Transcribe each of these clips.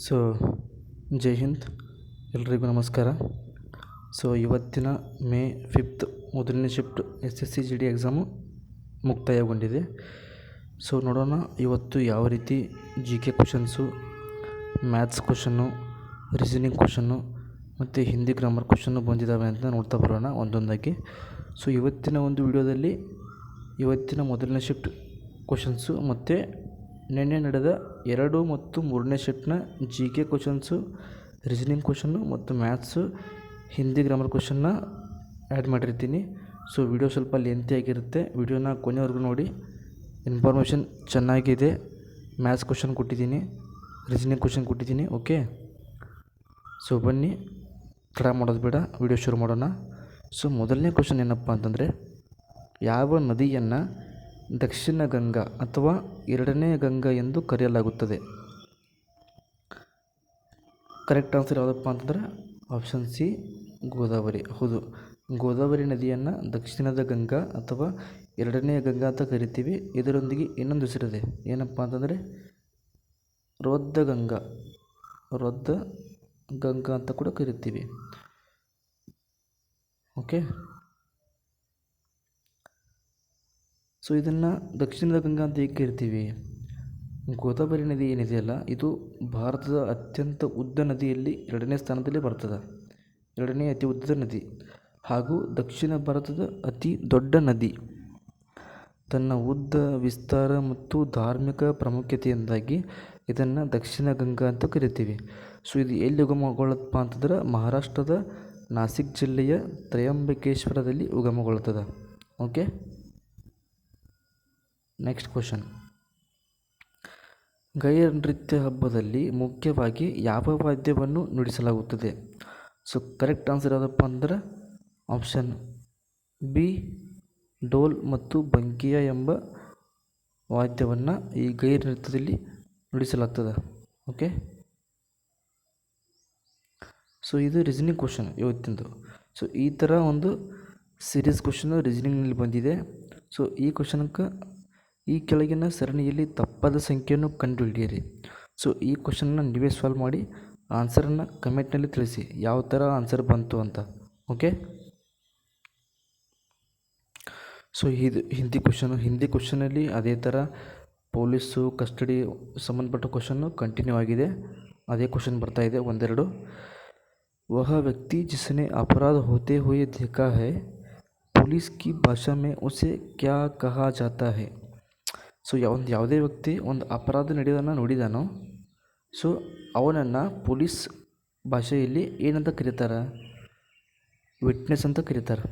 So ಜೈ ಹಿಂದ್, ಎಲ್ರಿಗೂ ನಮಸ್ಕಾರ. So ಇವತ್ತಿನ ಮೇ 5 ಮೊದಲನೇ ಶಿಫ್ಟ್ SSC GD ಎಕ್ಸಾಮು ಮುಕ್ತಾಯಗೊಂಡಿದೆ. ಸೊ ನೋಡೋಣ ಇವತ್ತು ಯಾವ ರೀತಿ GK questions, maths question, reasoning question ಮತ್ತು ಹಿಂದಿ ಗ್ರಾಮರ್ ಕ್ವಶನ್ನು ಬಂದಿದ್ದಾವೆ ಅಂತ ನೋಡ್ತಾ ಬರೋಣ ಒಂದೊಂದಾಗಿ. ಸೊ ಇವತ್ತಿನ ಒಂದು ವಿಡಿಯೋದಲ್ಲಿ ಇವತ್ತಿನ ಮೊದಲನೇ ಶಿಫ್ಟ್ ಕ್ವಶನ್ಸು ಮತ್ತು ನಿನ್ನೆ ನಡೆದ 2 ಮತ್ತು 3ನೇ ಶಿಫ್ಟ್ನ GK ಕ್ವಶನ್ಸು, ರೀಸನಿಂಗ್ ಕ್ವಶನ್ನು ಮತ್ತು ಮ್ಯಾಥ್ಸು, ಹಿಂದಿ ಗ್ರಾಮರ್ ಕ್ವಶನ್ನ ಆ್ಯಡ್ ಮಾಡಿರ್ತೀನಿ. ಸೊ ವಿಡಿಯೋ ಸ್ವಲ್ಪ ಲೆಂತಿ ಆಗಿರುತ್ತೆ, ವಿಡಿಯೋನ ಕೊನೆವರೆಗೂ ನೋಡಿ. ಇನ್ಫಾರ್ಮೇಷನ್ ಚೆನ್ನಾಗಿದೆ. ಮ್ಯಾಥ್ಸ್ ಕ್ವಶನ್ ಕೊಟ್ಟಿದ್ದೀನಿ, ರೀಸನಿಂಗ್ ಕ್ವಶನ್ ಕೊಟ್ಟಿದ್ದೀನಿ. ಓಕೆ, ಸೊ ಬನ್ನಿ ತಡ ಮಾಡೋದು ಬೇಡ, ವಿಡಿಯೋ ಶುರು ಮಾಡೋಣ. ಸೊ ಮೊದಲನೇ ಕ್ವಶನ್ ಏನಪ್ಪ ಅಂತಂದರೆ, ಯಾವ ನದಿಯನ್ನು ದಕ್ಷಿಣ ಗಂಗಾ ಅಥವಾ ಎರಡನೇ ಗಂಗಾ ಎಂದು ಕರೆಯಲಾಗುತ್ತದೆ? ಕರೆಕ್ಟ್ ಆನ್ಸರ್ ಯಾವುದಪ್ಪ ಅಂತಂದರೆ ಆಪ್ಷನ್ ಸಿ, ಗೋದಾವರಿ. ಹೌದು, ಗೋದಾವರಿ ನದಿಯನ್ನು ದಕ್ಷಿಣದ ಗಂಗಾ ಅಥವಾ ಎರಡನೇ ಗಂಗಾ ಅಂತ ಕರಿತೀವಿ. ಇದರೊಂದಿಗೆ ಇನ್ನೊಂದು ಹೆಸರಿದೆ, ಏನಪ್ಪ ಅಂತಂದರೆ ರೌದ್ರ ಗಂಗಾ ಅಂತ ಕೂಡ ಕರಿತೀವಿ. ಓಕೆ, ಸೊ ಇದನ್ನು ದಕ್ಷಿಣದ ಗಂಗಾ ಅಂತ ಹೇಗೆ ಕರಿತೀವಿ? ಗೋದಾವರಿ ನದಿ ಏನಿದೆಯಲ್ಲ, ಇದು ಭಾರತದ ಅತ್ಯಂತ ಉದ್ದ ನದಿಯಲ್ಲಿ 2ನೇ ಸ್ಥಾನದಲ್ಲಿ ಬರ್ತದೆ. 2ನೇ ಅತಿ ಉದ್ದದ ನದಿ ಹಾಗೂ ದಕ್ಷಿಣ ಭಾರತದ ಅತಿ ದೊಡ್ಡ ನದಿ. ತನ್ನ ಉದ್ದ, ವಿಸ್ತಾರ ಮತ್ತು ಧಾರ್ಮಿಕ ಪ್ರಾಮುಖ್ಯತೆಯಿಂದಾಗಿ ಇದನ್ನು ದಕ್ಷಿಣ ಗಂಗಾ ಅಂತ ಕರಿತೀವಿ. ಸೊ ಇದು ಎಲ್ಲಿ ಉಗಮಗೊಳ್ಳತ್ತಪ್ಪ ಅಂತಂದ್ರೆ ಮಹಾರಾಷ್ಟ್ರದ ನಾಸಿಕ್ ಜಿಲ್ಲೆಯ ತ್ರಯಂಬಕೇಶ್ವರದಲ್ಲಿ ಉಗಮಗೊಳ್ಳುತ್ತದೆ. Okay, next question. ಗೈರ್ ನೃತ್ಯ ಹಬ್ಬದಲ್ಲಿ ಮುಖ್ಯವಾಗಿ ಯಾವ ವಾದ್ಯವನ್ನು ನುಡಿಸಲಾಗುತ್ತದೆ? ಸೊ ಕರೆಕ್ಟ್ ಆನ್ಸರ್ ಯಾವುದಪ್ಪ ಅಂದ್ರೆ ಆಪ್ಷನ್ ಬಿ, ಡೋಲ್ ಮತ್ತು ಬಂಕಿಯ ಎಂಬ ವಾದ್ಯವನ್ನು ಈ ಗೈರ್ ನೃತ್ಯದಲ್ಲಿ ನುಡಿಸಲಾಗ್ತದೆ. ಓಕೆ, ಸೊ ಇದು ರೀಸನಿಂಗ್ ಕ್ವಶನ್ ಇವತ್ತಿಂದು. ಸೊ ಈ ಥರ ಒಂದು ಸೀರೀಸ್ ಕ್ವಶನ್ ರೀಸನಿಂಗ್ನಲ್ಲಿ ಬಂದಿದೆ. ಸೊ ಈ ಕ್ವಶನಕ್ಕೆ ಈ ಕೆಳಗಿನ ಸರಣಿಯಲ್ಲಿ ತಪ್ಪಾದ ಸಂಖ್ಯೆಯನ್ನು ಕಂಡುಹಿಡಿಯಿರಿ. ಸೊ ಈ ಕ್ವಶನ್ನ ನೀವೇ ಸಾಲ್ವ್ ಮಾಡಿ ಆನ್ಸರನ್ನು ಕಮೆಂಟ್ನಲ್ಲಿ ತಿಳಿಸಿ, ಯಾವ ಥರ ಆನ್ಸರ್ ಬಂತು ಅಂತ. ಓಕೆ, ಸೊ ಇದು ಹಿಂದಿ ಕ್ವಶನಲ್ಲಿ ಅದೇ ಥರ ಪೊಲೀಸು, ಕಸ್ಟಡಿ ಸಂಬಂಧಪಟ್ಟ ಕ್ವಶನ್ನು ಕಂಟಿನ್ಯೂ ಆಗಿದೆ. ಅದೇ ಕ್ವಶನ್ ಬರ್ತಾ ಇದೆ ಒಂದೆರಡು. ವಹ ವ್ಯಕ್ತಿ ಜಿಸನೆ ಅಪರಾಧ ಹೋತೆ ಹುಯೆ ದೇಖಾ ಹೈ, ಪೊಲೀಸ್ ಕಿ ಭಾಷಾ ಮೇ ಉಸೆ ಕ್ಯಾ ಕಹಾ ಜಾತಾ ಹೈ? ಸೊ ಯಾವುದೇ ವ್ಯಕ್ತಿ ಒಂದು ಅಪರಾಧ ನಡೆಯೋದನ್ನು ನೋಡಿದಾನೋ, ಸೊ ಅವನನ್ನು ಪೊಲೀಸ್ ಭಾಷೆಯಲ್ಲಿ ಏನಂತ ಕರೀತಾರೆ? ವಿಟ್ನೆಸ್ ಅಂತ ಕರೀತಾರೆ.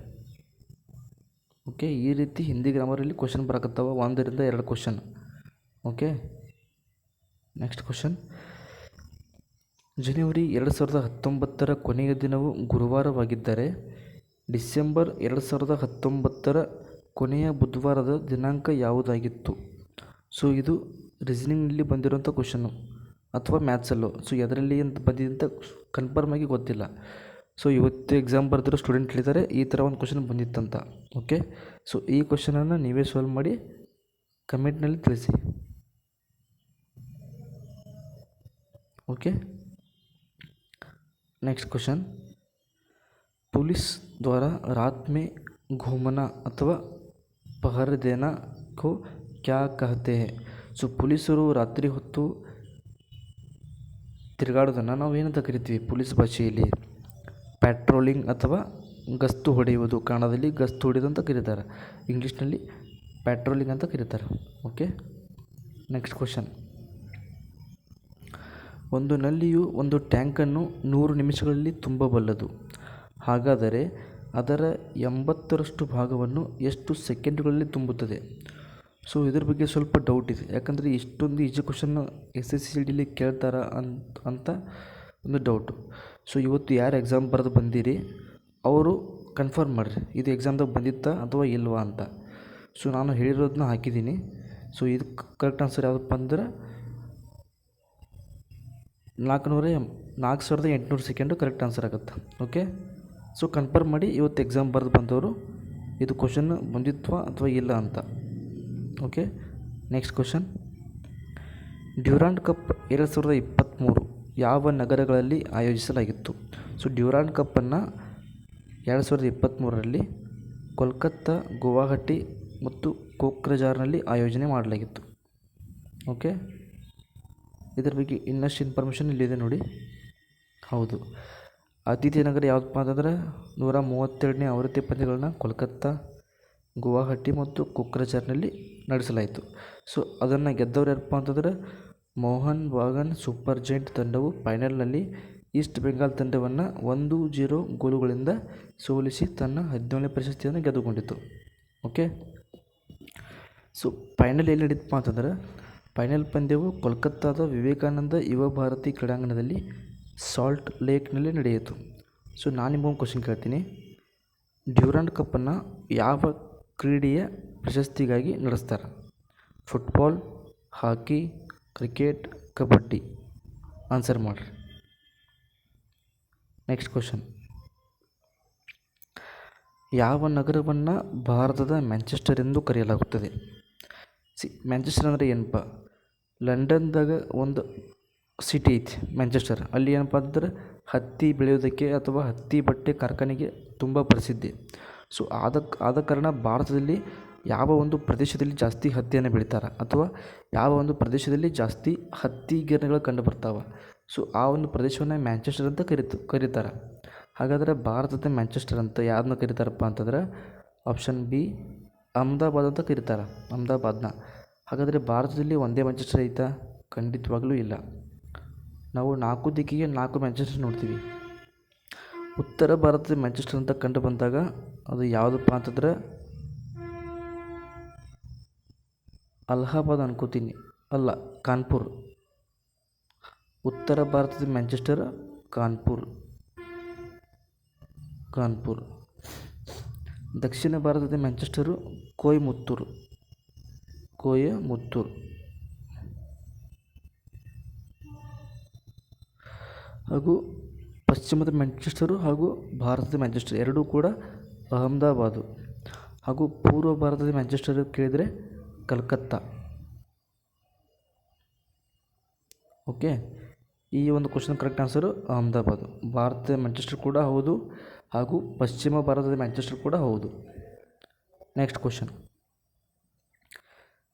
ಓಕೆ, ಈ ರೀತಿ ಹಿಂದಿ ಗ್ರಾಮರಲ್ಲಿ ಕ್ವಶನ್ ಬರಕತ್ತಾವ, 1 ರಿಂದ 2 ಕ್ವಶನ್. Okay, next question. ಜನವರಿ 2019 ಕೊನೆಯ ದಿನವು ಗುರುವಾರವಾಗಿದ್ದರೆ ಡಿಸೆಂಬರ್ 2019 ಕೊನೆಯ ಬುಧವಾರದ ದಿನಾಂಕ ಯಾವುದಾಗಿತ್ತು? ಸೊ ಇದು ರೀಸನಿಂಗ್ನಲ್ಲಿ ಬಂದಿರೋಂಥ ಕ್ವಶನ್ನು ಅಥವಾ ಮ್ಯಾಥ್ಸಲ್ಲೋ. ಸೊ ಅದರಲ್ಲಿ ಅಂತ ಬಂದಿದೆ ಅಂತ ಕನ್ಫರ್ಮ್ ಆಗಿ ಗೊತ್ತಿಲ್ಲ. ಸೊ ಇವತ್ತು ಎಕ್ಸಾಮ್ ಬರೆದಿರೋ ಸ್ಟೂಡೆಂಟ್ ಹೇಳಿದ್ದಾರೆ ಈ ಥರ ಒಂದು ಕ್ವಶನ್ ಬಂದಿತ್ತಂತ. ಓಕೆ, ಸೊ ಈ ಕ್ವಶನನ್ನು ನೀವೇ ಸಾಲ್ವ್ ಮಾಡಿ ಕಮೆಂಟ್ನಲ್ಲಿ ತಿಳಿಸಿ. Okay, next question. पुलिस द्वारा रात में घूमना अथवा पहर देना को क्या कहते हैं? ಸೊ ಪೊಲೀಸರು ರಾತ್ರಿ ಹೊತ್ತು ತಿರುಗಾಡೋದನ್ನು ನಾವು ಏನಂತ ಕರಿತೀವಿ ಪೊಲೀಸ್ ಭಾಷೆಯಲ್ಲಿ? ಪ್ಯಾಟ್ರೋಲಿಂಗ್ ಅಥವಾ ಗಸ್ತು ಹೊಡೆಯುವುದು. ಕನ್ನಡದಲ್ಲಿ ಗಸ್ತು ಹೊಡೆಯೋದು ಅಂತ ಕರೀತಾರೆ, ಇಂಗ್ಲೀಷ್ನಲ್ಲಿ ಪ್ಯಾಟ್ರೋಲಿಂಗ್ ಅಂತ ಕರೀತಾರೆ. Okay, next question. ಒಂದು ನಲ್ಲಿಯು ಒಂದು ಟ್ಯಾಂಕನ್ನು 100 ನಿಮಿಷಗಳಲ್ಲಿ ತುಂಬಬಲ್ಲದು. ಹಾಗಾದರೆ ಅದರ 80ರಷ್ಟು ಭಾಗವನ್ನು ಎಷ್ಟು ಸೆಕೆಂಡುಗಳಲ್ಲಿ ತುಂಬುತ್ತದೆ? ಸೊ ಇದ್ರ ಬಗ್ಗೆ ಸ್ವಲ್ಪ ಡೌಟ್ ಇದೆ, ಯಾಕಂದರೆ ಇಷ್ಟೊಂದು ಈಜಿ ಕ್ವಶನ್ನು SSC GDಲಿ ಕೇಳ್ತಾರ ಅಂತ ಒಂದು ಡೌಟು. ಸೊ ಇವತ್ತು ಯಾರು ಎಕ್ಸಾಮ್ ಬರೆದು ಬಂದಿರಿ ಅವರು ಕನ್ಫರ್ಮ್ ಮಾಡಿರಿ, ಇದು ಎಕ್ಸಾಮ್ದಾಗ ಬಂದಿತ್ತಾ ಅಥವಾ ಇಲ್ವಾ ಅಂತ. ಸೊ ನಾನು ಹೇಳಿರೋದನ್ನ ಹಾಕಿದ್ದೀನಿ. ಸೊ ಇದಕ್ಕೆ ಕರೆಕ್ಟ್ ಆನ್ಸರ್ ಯಾವುದಪ್ಪ ಅಂದ್ರೆ 4800 ಸೆಕೆಂಡು ಕರೆಕ್ಟ್ ಆನ್ಸರ್ ಆಗುತ್ತೆ. ಓಕೆ, ಸೊ ಕನ್ಫರ್ಮ್ ಮಾಡಿ ಇವತ್ತು ಎಕ್ಸಾಮ್ ಬರೆದು ಬಂದವರು ಇದು ಕ್ವಶನ್ ಬಂದಿತ್ವಾ ಅಥವಾ ಇಲ್ಲ ಅಂತ. Okay, next question. Durand cup 2023 ಯಾವ ನಗರಗಳಲ್ಲಿ ಆಯೋಜಿಸಲಾಗಿತ್ತು? ಸೊ ಡ್ಯೂರಾಂಡ್ ಕಪ್ಪನ್ನು 2023ರಲ್ಲಿ ಕೋಲ್ಕತ್ತಾ, ಗುವಾಹಟಿ ಮತ್ತು ಕೋಕ್ರಜಾರ್ನಲ್ಲಿ ಆಯೋಜನೆ ಮಾಡಲಾಗಿತ್ತು. ಓಕೆ, ಇದರ ಬಗ್ಗೆ ಇನ್ನಷ್ಟು ಇನ್ಫಾರ್ಮೇಷನ್ ಇಲ್ಲಿದೆ ನೋಡಿ. ಹೌದು, ಆತಿಥ್ಯ ನಗರ ಯಾವುದಪ್ಪ ಅಂತಂದ್ರೆ 132ನೇ ಆವೃತ್ತಿ ಪಂದ್ಯಗಳನ್ನ ಕೋಲ್ಕತ್ತಾ, ಗುವಾಹಟಿ ಮತ್ತು ಕೋಕ್ರಜಾರ್ನಲ್ಲಿ ನಡೆಸಲಾಯಿತು. ಸೊ ಅದನ್ನು ಗೆದ್ದವರು ಯಾರಪ್ಪ ಅಂತಂದರೆ ಮೋಹನ್ ಬಾಗಾನ್ ಸೂಪರ್ ಜೈಂಟ್ ತಂಡವು ಫೈನಲ್ನಲ್ಲಿ ಈಸ್ಟ್ ಬೆಂಗಾಲ್ ತಂಡವನ್ನು 1-0 ಗೋಲುಗಳಿಂದ ಸೋಲಿಸಿ ತನ್ನ 17ನೇ ಪ್ರಶಸ್ತಿಯನ್ನು ಗೆದ್ದುಕೊಂಡಿತು. ಓಕೆ, ಸೊ ಫೈನಲ್ ಎಲ್ಲಿ ನಡೀತಪ್ಪ ಅಂತಂದ್ರೆ ಫೈನಲ್ ಪಂದ್ಯವು ಕೋಲ್ಕತ್ತಾದ ವಿವೇಕಾನಂದ ಯುವ ಭಾರತಿ ಕ್ರೀಡಾಂಗಣದಲ್ಲಿ ಸಾಲ್ಟ್ ಲೇಕ್ನಲ್ಲಿ ನಡೆಯಿತು. ಸೊ ನಾನು ನಿಮಗೊಂದು ಕ್ವಶನ್ ಕೇಳ್ತೀನಿ. ಡ್ಯೂರಾಂಡ್ ಕಪ್ಪನ್ನು ಯಾವ ಕ್ರೀಡೆಯ ಪ್ರಶಸ್ತಿಗಾಗಿ ನಡೆಸ್ತಾರೆ? ಫುಟ್ಬಾಲ್, ಹಾಕಿ, ಕ್ರಿಕೆಟ್, ಕಬಡ್ಡಿ? ಆನ್ಸರ್ ಮಾಡಿರಿ. Next question. ಯಾವ ನಗರವನ್ನು ಭಾರತದ ಮ್ಯಾಂಚೆಸ್ಟರ್ ಎಂದು ಕರೆಯಲಾಗುತ್ತದೆ? ಮ್ಯಾಂಚೆಸ್ಟರ್ ಅಂದರೆ ಏನಪ್ಪ, ಲಂಡನ್ದಾಗ ಒಂದು ಸಿಟಿ ಐತಿ ಮ್ಯಾಂಚೆಸ್ಟರ್. ಅಲ್ಲಿ ಏನಪ್ಪ ಅಂತಂದ್ರೆ ಹತ್ತಿ ಬೆಳೆಯೋದಕ್ಕೆ ಅಥವಾ ಹತ್ತಿ ಬಟ್ಟೆ ಕಾರ್ಖಾನೆಗೆ ತುಂಬ ಪ್ರಸಿದ್ಧಿ. ಸೊ ಆದ ಕಾರಣ ಭಾರತದಲ್ಲಿ ಯಾವ ಒಂದು ಪ್ರದೇಶದಲ್ಲಿ ಜಾಸ್ತಿ ಹತ್ತಿಯನ್ನು ಬೆಳೀತಾರೆ ಅಥವಾ ಯಾವ ಒಂದು ಪ್ರದೇಶದಲ್ಲಿ ಜಾಸ್ತಿ ಹತ್ತಿ ಗಿರಣಿಗಳು ಕಂಡು ಬರ್ತಾವೆ, ಸೊ ಆ ಒಂದು ಪ್ರದೇಶವನ್ನು ಮ್ಯಾಂಚೆಸ್ಟರ್ ಅಂತ ಕರೀತಾರೆ. ಹಾಗಾದರೆ ಭಾರತದ ಮ್ಯಾಂಚೆಸ್ಟರ್ ಅಂತ ಯಾರನ್ನ ಕರೀತಾರಪ್ಪ ಅಂತಂದ್ರೆ ಆಪ್ಷನ್ ಬಿ, ಅಹಮದಾಬಾದ್ ಅಂತ ಕರೀತಾರೆ, ಅಹಮದಾಬಾದ್ನ. ಹಾಗಾದರೆ ಭಾರತದಲ್ಲಿ ಒಂದೇ ಮ್ಯಾಂಚೆಸ್ಟರ್ ಐತಾ? ಖಂಡಿತವಾಗ್ಲೂ ಇಲ್ಲ. ನಾವು 4 ದಿಕ್ಕಿಗೆ 4 ಮ್ಯಾಂಚೆಸ್ಟರ್ ನೋಡ್ತೀವಿ. ಉತ್ತರ ಭಾರತದ ಮ್ಯಾಂಚೆಸ್ಟರ್ ಅಂತ ಕಂಡು ಬಂದಾಗ ಅದು ಯಾವುದಪ್ಪ ಅಂತಂದ್ರೆ ಅಲಹಾಬಾದ್ ಅನ್ಕೋತೀನಿ, ಅಲ್ಲ, ಕಾನ್ಪುರ್. ಉತ್ತರ ಭಾರತದ ಮ್ಯಾಂಚೆಸ್ಟರ್ ಕಾನ್ಪುರ್. ದಕ್ಷಿಣ ಭಾರತದ ಮ್ಯಾಂಚೆಸ್ಟರು ಕೊಯಮತ್ತೂರು. ಹಾಗೂ ಪಶ್ಚಿಮದ ಮ್ಯಾಂಚೆಸ್ಟರು ಹಾಗೂ ಭಾರತದ ಮ್ಯಾಂಚೆಸ್ಟರ್ ಎರಡೂ ಕೂಡ ಅಹಮದಾಬಾದು. ಹಾಗೂ ಪೂರ್ವ ಭಾರತದ ಮ್ಯಾಂಚೆಸ್ಟರ್ ಕೇಳಿದರೆ ಕಲ್ಕತ್ತಾ. ಓಕೆ, ಈ ಒಂದು ಕ್ವಶನ್ ಕರೆಕ್ಟ್ ಆನ್ಸರು ಅಹಮದಾಬಾದು. ಭಾರತದ ಮ್ಯಾಂಚೆಸ್ಟರ್ ಕೂಡ ಹೌದು ಹಾಗೂ ಪಶ್ಚಿಮ ಭಾರತದ ಮ್ಯಾಂಚೆಸ್ಟರ್ ಕೂಡ ಹೌದು. Next question.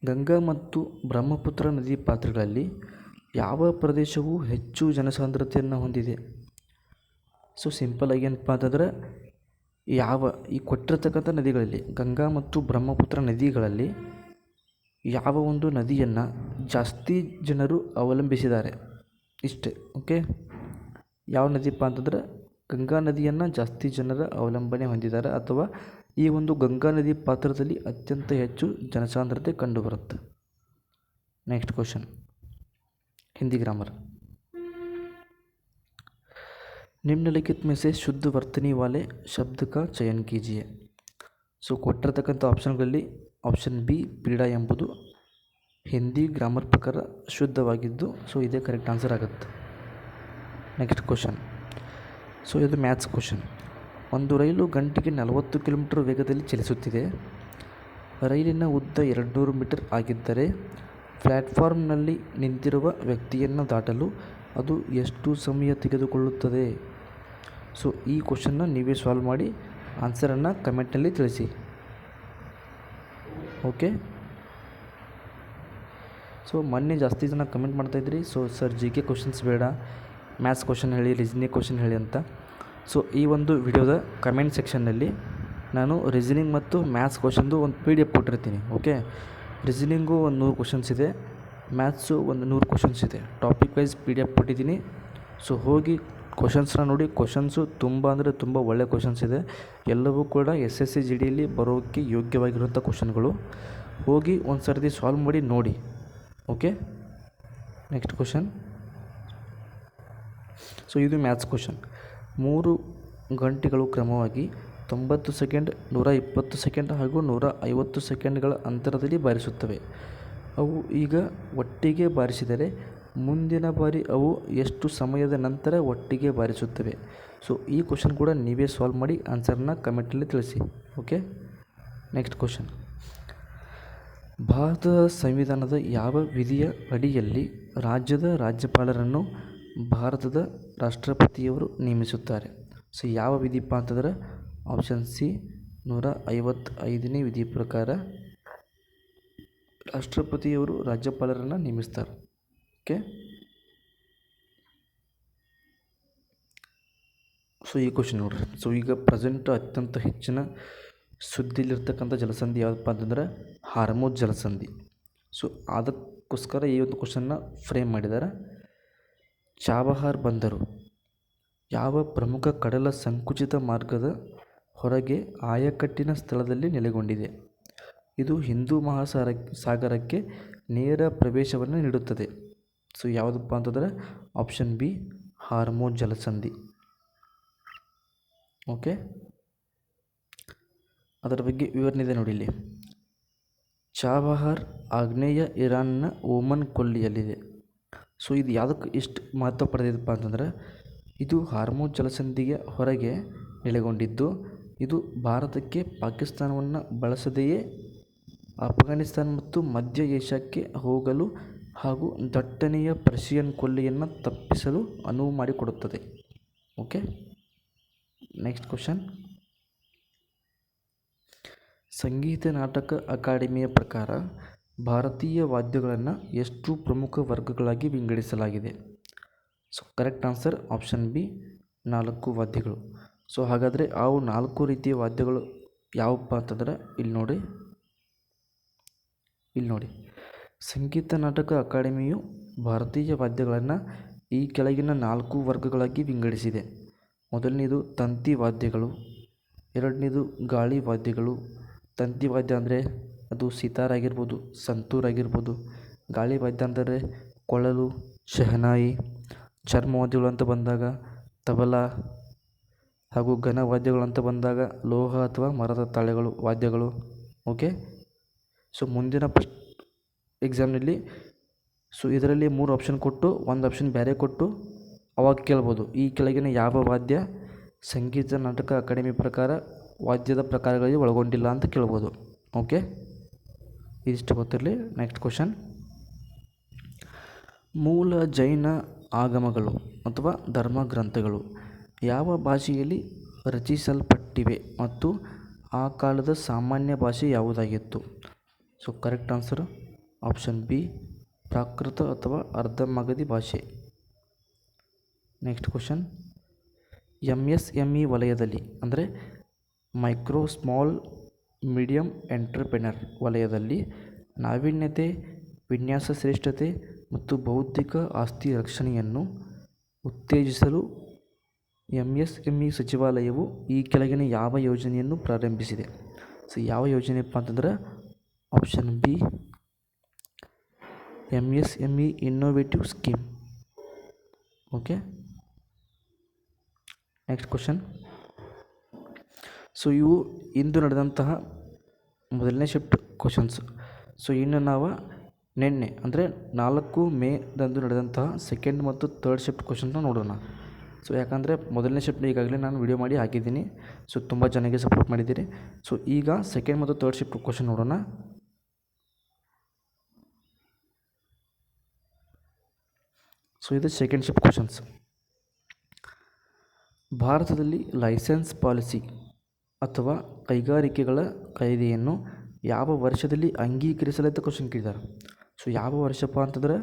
ಗಂಗಾ ಮತ್ತು ಬ್ರಹ್ಮಪುತ್ರ ನದಿ ಪಾತ್ರಗಳಲ್ಲಿ ಯಾವ ಪ್ರದೇಶವು ಹೆಚ್ಚು ಜನಸಾಂದ್ರತೆಯನ್ನು ಹೊಂದಿದೆ? ಸೊ ಸಿಂಪಲಾಗಿ ಏನಪ್ಪ ಅಂತಂದ್ರೆ ಈ ಕೊಟ್ಟಿರ್ತಕ್ಕಂಥ ನದಿಗಳಲ್ಲಿ ಗಂಗಾ ಮತ್ತು ಬ್ರಹ್ಮಪುತ್ರ ನದಿಗಳಲ್ಲಿ ಯಾವ ಒಂದು ನದಿಯನ್ನು ಜಾಸ್ತಿ ಜನರು ಅವಲಂಬಿಸಿದ್ದಾರೆ, ಇಷ್ಟೇ. ಓಕೆ, ಯಾವ ನದಿಪ್ಪ ಅಂತಂದ್ರೆ ಗಂಗಾ ನದಿಯನ್ನು ಜಾಸ್ತಿ ಜನರ ಅವಲಂಬನೆ ಹೊಂದಿದ್ದಾರೆ ಅಥವಾ ಈ ಒಂದು ಗಂಗಾ ನದಿ ಪಾತ್ರದಲ್ಲಿ ಅತ್ಯಂತ ಹೆಚ್ಚು ಜನಸಾಂದ್ರತೆ ಕಂಡುಬರುತ್ತೆ. Next question, Hindi grammar. निम्नलिखित में से शुद्ध वर्तनी वाले शब्द का चयन कीजिए. ಸೊ ಕೊಟ್ಟಿರ್ತಕ್ಕಂಥ ಆಪ್ಷನ್ಗಳಲ್ಲಿ ಆಪ್ಷನ್ ಬಿ ಪೀಡ ಎಂಬುದು ಹಿಂದಿ ಗ್ರಾಮರ್ ಪ್ರಕಾರ ಶುದ್ಧವಾಗಿದ್ದು, ಸೊ ಇದೇ ಕರೆಕ್ಟ್ ಆನ್ಸರ್ ಆಗುತ್ತೆ. Next question. ಸೊ ಇದು ಮ್ಯಾಥ್ಸ್ ಕ್ವಶನ್. ಒಂದು ರೈಲು ಗಂಟೆಗೆ 40 ಕಿಲೋಮೀಟರ್ ವೇಗದಲ್ಲಿ ಚಲಿಸುತ್ತಿದೆ. ರೈಲಿನ ಉದ್ದ 200 ಮೀಟರ್ ಆಗಿದ್ದರೆ ಪ್ಲ್ಯಾಟ್ಫಾರ್ಮ್ನಲ್ಲಿ ನಿಂತಿರುವ ವ್ಯಕ್ತಿಯನ್ನು ದಾಟಲು ಅದು ಎಷ್ಟು ಸಮಯ ತೆಗೆದುಕೊಳ್ಳುತ್ತದೆ? ಸೊ ಈ ಕ್ವಶನ್ನ ನೀವೇ ಸಾಲ್ವ್ ಮಾಡಿ ಆನ್ಸರನ್ನು ಕಮೆಂಟ್ನಲ್ಲಿ ತಿಳಿಸಿ. ಓಕೆ, ಸೊ ಮೊನ್ನೆ ಜಾಸ್ತಿ ಜನ ಕಮೆಂಟ್ ಮಾಡ್ತಾಯಿದ್ರಿ, so sir G K questions ಬೇಡ, ಮ್ಯಾಥ್ಸ್ ಕ್ವಶನ್ ಹೇಳಿ, ರೀಸನಿಂಗ್ ಕ್ವಶನ್ ಹೇಳಿ ಅಂತ. ಸೊ ಈ ಒಂದು ವಿಡಿಯೋದ ಕಮೆಂಟ್ ಸೆಕ್ಷನ್ನಲ್ಲಿ ನಾನು ರೀಸನಿಂಗ್ ಮತ್ತು ಮ್ಯಾಥ್ಸ್ ಕ್ವಶನ್ದು ಒಂದು PDF ಕೊಟ್ಟಿರ್ತೀನಿ. ಓಕೆ, ರೀಸನಿಂಗು ಒಂದು 100 ಕ್ವಶನ್ಸ್ ಇದೆ, ಮ್ಯಾಥ್ಸು ಒಂದು 100 ಕ್ವಶನ್ಸ್ ಇದೆ. ಟಾಪಿಕ್ ವೈಸ್ PDF ಕೊಟ್ಟಿದ್ದೀನಿ. ಸೊ ಹೋಗಿ ಕ್ವಶನ್ಸ್ನ ನೋಡಿ. ಕ್ವಶನ್ಸು ತುಂಬ ಅಂದರೆ ತುಂಬ ಒಳ್ಳೆಯ ಕ್ವಶನ್ಸ್ ಇದೆ. ಎಲ್ಲವೂ ಕೂಡ SSC GDಯಲ್ಲಿ ಬರೋಕ್ಕೆ ಯೋಗ್ಯವಾಗಿರುವಂಥ ಕ್ವಶನ್ಗಳು. ಹೋಗಿ ಒಂದು ಸರ್ತಿ ಸಾಲ್ವ್ ಮಾಡಿ ನೋಡಿ. Okay, next question. ಸೊ ಇದು ಮ್ಯಾಥ್ಸ್ ಕ್ವಶನ್. 3 ಗಂಟೆಗಳು ಕ್ರಮವಾಗಿ 90 ಸೆಕೆಂಡ್, 120 ಸೆಕೆಂಡ್ ಹಾಗೂ 150 ಸೆಕೆಂಡ್ಗಳ ಅಂತರದಲ್ಲಿ ಬಾರಿಸುತ್ತವೆ. ಅವು ಈಗ ಒಟ್ಟಿಗೆ ಬಾರಿಸಿದರೆ ಮುಂದಿನ ಬಾರಿ ಅವು ಎಷ್ಟು ಸಮಯದ ನಂತರ ಒಟ್ಟಿಗೆ ಬಾರಿಸುತ್ತವೆ? ಸೊ ಈ ಕ್ವಶನ್ ಕೂಡ ನೀವೇ ಸಾಲ್ವ್ ಮಾಡಿ ಆನ್ಸರ್ನ ಕಮೆಂಟಲ್ಲಿ ತಿಳಿಸಿ. Okay, next question. ಭಾರತದ ಸಂವಿಧಾನದ ಯಾವ ವಿಧಿಯ ಅಡಿಯಲ್ಲಿ ರಾಜ್ಯದ ರಾಜ್ಯಪಾಲರನ್ನು ಭಾರತದ ರಾಷ್ಟ್ರಪತಿಯವರು ನೇಮಿಸುತ್ತಾರೆ. ಸೊ ಯಾವ ವಿಧಿಪ್ಪ ಅಂತಂದ್ರೆ ಆಪ್ಷನ್ ಸಿ 155ನೇ ವಿಧಿ ಪ್ರಕಾರ ರಾಷ್ಟ್ರಪತಿಯವರು ರಾಜ್ಯಪಾಲರನ್ನು ನೇಮಿಸ್ತಾರೆ. ಓಕೆ, ಸೊ ಈ ಕ್ವಶನ್ ನೋಡ್ರಿ. ಸೊ ಈಗ ಪ್ರೆಸೆಂಟ್ ಅತ್ಯಂತ ಹೆಚ್ಚಿನ ಸುದ್ದಿಲಿರ್ತಕ್ಕಂಥ ಜಲಸಂಧಿ ಯಾವುದಪ್ಪ ಅಂತಂದ್ರೆ ಹಾರ್ಮುಜ್ ಜಲಸಂಧಿ. ಸೊ ಅದಕ್ಕೋಸ್ಕರ ಈ ಒಂದು ಕ್ವಶನ್ನ ಫ್ರೇಮ್ ಮಾಡಿದ್ದಾರೆ. ಚಾಬಹಾರ್ ಬಂದರು ಯಾವ ಪ್ರಮುಖ ಕಡಲ ಸಂಕುಚಿತ ಮಾರ್ಗದ ಹೊರಗೆ ಆಯಕಟ್ಟಿನ ಸ್ಥಳದಲ್ಲಿ ನೆಲೆಗೊಂಡಿದೆ? ಇದು ಹಿಂದೂ ಸಾಗರಕ್ಕೆ ನೇರ ಪ್ರವೇಶವನ್ನು ನೀಡುತ್ತದೆ. ಸೊ ಯಾವುದಪ್ಪ ಅಂತಂದರೆ ಆಪ್ಷನ್ ಬಿ ಹಾರ್ಮುಜ್ ಜಲಸಂಧಿ. ಓಕೆ, ಅದರ ಬಗ್ಗೆ ವಿವರಣೆ ಇದೆ ನೋಡಿ ಇಲ್ಲಿ. ಚಾಬಹಾರ್ ಆಗ್ನೇಯ ಇರಾನ್ನ ಓಮನ್ ಕೊಲ್ಲಿಯಲ್ಲಿದೆ. ಸೊ ಇದು ಯಾವುದಕ್ಕೆ ಇಷ್ಟು ಮಹತ್ವ ಪಡೆದಿದೆಪ್ಪ ಅಂತಂದರೆ ಇದು ಹಾರ್ಮುಜ್ ಜಲಸಂಧಿಯ ಹೊರಗೆ ನೆಲೆಗೊಂಡಿದ್ದು ಇದು ಭಾರತಕ್ಕೆ ಪಾಕಿಸ್ತಾನವನ್ನು ಬಳಸದೆಯೇ ಅಫ್ಘಾನಿಸ್ತಾನ ಮತ್ತು ಮಧ್ಯ ಏಷ್ಯಾಕ್ಕೆ ಹೋಗಲು ಹಾಗೂ ದಟ್ಟಣೆಯ ಪರ್ಷಿಯನ್ ಕೊಲ್ಲಿಯನ್ನು ತಪ್ಪಿಸಲು ಅನುವು ಮಾಡಿಕೊಡುತ್ತದೆ. Okay, next question. ಸಂಗೀತ ನಾಟಕ ಅಕಾಡೆಮಿಯ ಪ್ರಕಾರ ಭಾರತೀಯ ವಾದ್ಯಗಳನ್ನು ಎಷ್ಟು ಪ್ರಮುಖ ವರ್ಗಗಳಾಗಿ ವಿಂಗಡಿಸಲಾಗಿದೆ? So correct answer option B 4 ವಾದ್ಯಗಳು. ಸೊ ಹಾಗಾದರೆ ಆ 4 ರೀತಿಯ ವಾದ್ಯಗಳು ಯಾವಪ್ಪ ಅಂತಂದ್ರೆ ಇಲ್ಲಿ ನೋಡಿ. ಸಂಗೀತ ನಾಟಕ ಅಕಾಡೆಮಿಯು ಭಾರತೀಯ ವಾದ್ಯಗಳನ್ನು ಈ ಕೆಳಗಿನ 4 ವರ್ಗಗಳಾಗಿ ವಿಂಗಡಿಸಿದೆ. ಮೊದಲನೇದು ತಂತಿ ವಾದ್ಯಗಳು, ಎರಡನೇದು ಗಾಳಿ ವಾದ್ಯಗಳು. ತಂತಿ ವಾದ್ಯ ಅಂದರೆ ಅದು ಸಿತಾರ್ ಆಗಿರ್ಬೋದು, ಸಂತೂರ್ ಆಗಿರ್ಬೋದು. ಗಾಳಿ ವಾದ್ಯ ಅಂದರೆ ಕೊಳಲು, ಶಹನಾಯಿ. ಚರ್ಮವಾದ್ಯಗಳು ಅಂತ ಬಂದಾಗ ತಬಲಾ ಹಾಗೂ ಘನವಾದ್ಯಗಳು ಅಂತ ಬಂದಾಗ ಲೋಹ ಅಥವಾ ಮರದ ತಾಳೆಗಳು ವಾದ್ಯಗಳು. ಓಕೆ, ಸೊ ಮುಂದಿನ ಎಕ್ಸಾಮ್ನಲ್ಲಿ ಸೊ ಇದರಲ್ಲಿ 3 ಆಪ್ಷನ್ ಕೊಟ್ಟು 1 ಆಪ್ಷನ್ ಬೇರೆ ಕೊಟ್ಟು ಅವಾಗ ಕೇಳ್ಬೋದು ಈ ಕೆಳಗಿನ ಯಾವ ವಾದ್ಯ ಸಂಗೀತ ನಾಟಕ ಅಕಾಡೆಮಿ ಪ್ರಕಾರ ವಾದ್ಯದ ಪ್ರಕಾರಗಳಿಗೆ ಒಳಗೊಂಡಿಲ್ಲ ಅಂತ ಕೇಳ್ಬೋದು. ಓಕೆ, ಇದಿಷ್ಟು ಗೊತ್ತಿರಲಿ. Next question. ಮೂಲ ಜೈನ ಆಗಮಗಳು ಅಥವಾ ಧರ್ಮಗ್ರಂಥಗಳು ಯಾವ ಭಾಷೆಯಲ್ಲಿ ರಚಿಸಲ್ಪಟ್ಟಿವೆ ಮತ್ತು ಆ ಕಾಲದ ಸಾಮಾನ್ಯ ಭಾಷೆ ಯಾವುದಾಗಿತ್ತು? So correct answer option B Prakrit ಅಥವಾ ಅರ್ಧಮಾಗಧಿ ಭಾಷೆ. Next question. MSME ವಲಯದಲ್ಲಿ ಅಂದರೆ ಮೈಕ್ರೋ ಸ್ಮಾಲ್ ಮೀಡಿಯಂ ಎಂಟರ್ಪ್ರೆನರ್ ವಲಯದಲ್ಲಿ ನಾವೀನ್ಯತೆ, ವಿನ್ಯಾಸ ಶ್ರೇಷ್ಠತೆ ಮತ್ತು ಬೌದ್ಧಿಕ ಆಸ್ತಿ ರಕ್ಷಣೆಯನ್ನು ಉತ್ತೇಜಿಸಲು MSME ಸಚಿವಾಲಯವು ಈ ಕೆಳಗಿನ ಯಾವ ಯೋಜನೆಯನ್ನು ಪ್ರಾರಂಭಿಸಿದೆ? ಸೊ ಯಾವ ಯೋಜನೆಯಪ್ಪ ಅಂತಂದ್ರೆ option B MSME innovative scheme. Okay, next question. So ಇವು ಇಂದು ನಡೆದಂತಹ ಮೊದಲನೇ ಶಿಫ್ಟ್ ಕ್ವಶನ್ಸ್. ಸೊ ಇನ್ನು ನಾವು ನಿನ್ನೆ ಅಂದರೆ 4 ಮೇದಂದು ನಡೆದಂತಹ ಸೆಕೆಂಡ್ ಮತ್ತು ಥರ್ಡ್ ಶಿಫ್ಟ್ ಕ್ವಶನ್ನ ನೋಡೋಣ. ಸೊ ಯಾಕಂದರೆ ಮೊದಲನೇ ಶಿಫ್ಟ್ ಈಗಾಗಲೇ ನಾನು ವಿಡಿಯೋ ಮಾಡಿ ಹಾಕಿದ್ದೀನಿ. ಸೊ ತುಂಬ ಚೆನ್ನಾಗಿ ಸಪೋರ್ಟ್ ಮಾಡಿದ್ದೀರಿ. ಸೊ ಈಗ ಸೆಕೆಂಡ್ ಮತ್ತು ಥರ್ಡ್ ಶಿಫ್ಟ್ ಕ್ವಶನ್ ನೋಡೋಣ. ಸೊ ಇದು ಸೆಕೆಂಡ್ ಶಿಫ್ಟ್ ಕ್ವಶನ್ಸ್. ಭಾರತದಲ್ಲಿ ಲೈಸೆನ್ಸ್ ಪಾಲಿಸಿ ಅಥವಾ ಕೈಗಾರಿಕೆಗಳ ಕಾಯ್ದೆಯನ್ನು ಯಾವ ವರ್ಷದಲ್ಲಿ ಅಂಗೀಕರಿಸಲಾಯಿತು ಕ್ವಶನ್ ಕೇಳಿದ್ದಾರೆ. ಸೊ ಯಾವ ವರ್ಷಪ್ಪ ಅಂತಂದರೆ